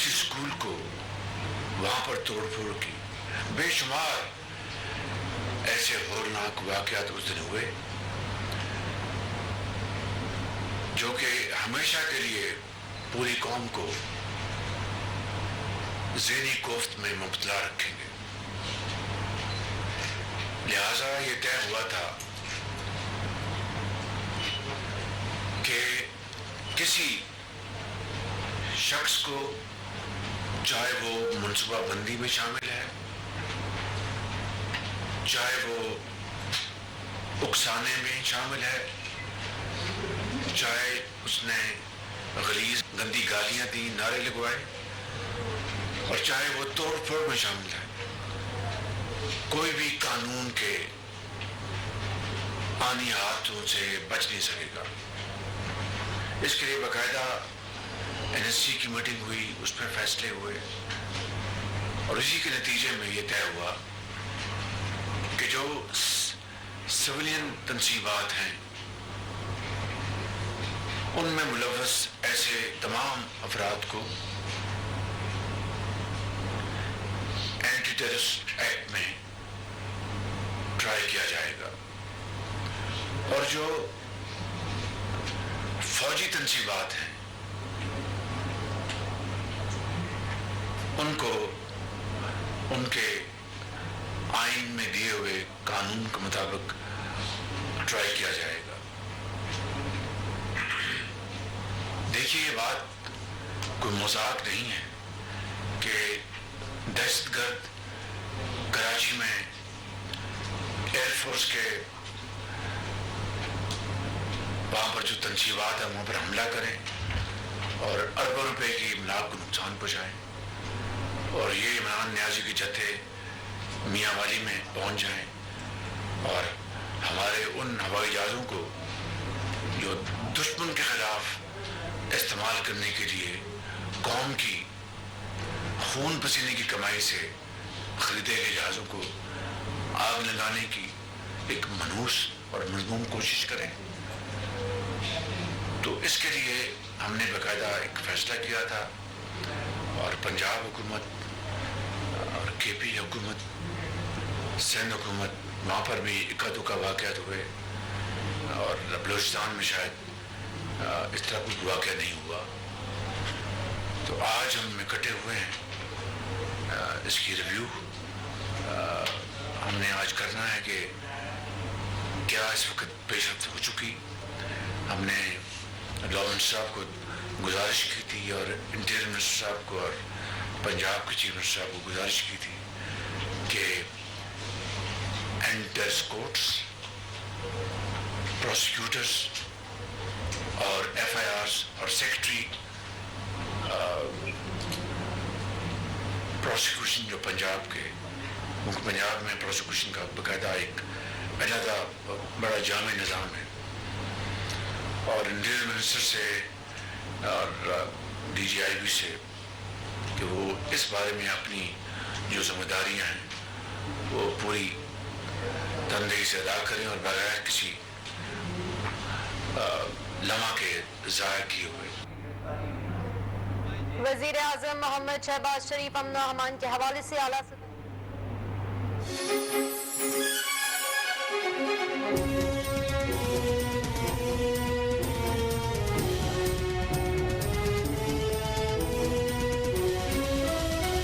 کسی اسکول کو وہاں پر توڑ پھوڑ کی. بے شمار ایسے ہولناک واقعات اس دن ہوئے جو کہ ہمیشہ کے لیے پوری قوم کو ذہنی کوفت میں مبتلا رکھیں گے. لہذا یہ طے ہوا تھا کہ کسی شخص کو، چاہے وہ منصوبہ بندی میں شامل ہے، چاہے وہ اکسانے میں شامل ہے، چاہے اس نے غلیظ گندی گالیاں دی، نعرے لگوائے، اور چاہے وہ توڑ پھوڑ میں شامل ہے، کوئی بھی قانون کے آنی ہاتھوں سے بچ نہیں سکے گا. اس کے لیے باقاعدہ NSC کی میٹنگ ہوئی، اس پہ فیصلے ہوئے، اور اسی کے نتیجے میں یہ طے ہوا کہ جو سویلین تنصیبات ہیں ان میں ملوث ایسے تمام افراد کو اینٹی ٹیررسٹ ایکٹ میں ٹرائی کیا جائے گا، اور جو فوجی تنصیبات ہیں ان کو ان کے آئین میں دیے ہوئے قانون کے مطابق ٹرائی کیا جائے گا. دیکھیے یہ بات کوئی مذاق نہیں ہے کہ دہشت گرد کراچی میں ایئر فورس کے وہاں پر جو تنصیبات ہیں وہاں پر حملہ کریں اور اربوں روپے کی املاک کو نقصان پہنچائیں، اور یہ عمران نیازی کے جتھے میاں والی میں پہنچ جائیں اور ہمارے ان ہوائی جہازوں کو جو دشمن کے خلاف استعمال کرنے کے لیے قوم کی خون پسینے کی کمائی سے خریدے گئے جہازوں کو آگ لگانے کی ایک منحوس اور مذموم کوشش کریں. تو اس کے لیے ہم نے باقاعدہ ایک فیصلہ کیا تھا، اور پنجاب حکومت اور KP حکومت، سندھ حکومت، وہاں پر بھی اکا دکا واقعات ہوئے، اور بلوچستان میں شاید اس طرح کوئی واقعہ نہیں ہوا. تو آج ہم اکٹھے ہوئے ہیں اس کی ریویو ہم نے آج کرنا ہے کہ کیا اس وقت پیش رفت ہو چکی. ہم نے لا منسٹر صاحب کو گزارش کی تھی، اور انٹیریئر منسٹر صاحب کو اور پنجاب کے چیف منسٹر صاحب کو گزارش کی تھی کہ اینٹرس کورٹس، پروسیکیوٹرس اور FIRs اور سیکرٹری پروسیکیوشن جو پنجاب کے، پنجاب میں پروسیکیوشن کا باقاعدہ ایک علیحدہ بڑا جامع نظام ہے، اور انٹیریئر منسٹر سے اور DGIB سے کہ وہ اس بارے میں اپنی جو ذمہ داریاں ہیں وہ پوری تندہی سے ادا کریں اور بغیر کسی لمحہ کے ضائع کیے ہوئے. وزیر اعظم محمد شہباز شریف امن و امان کے حوالے سے اعلیٰ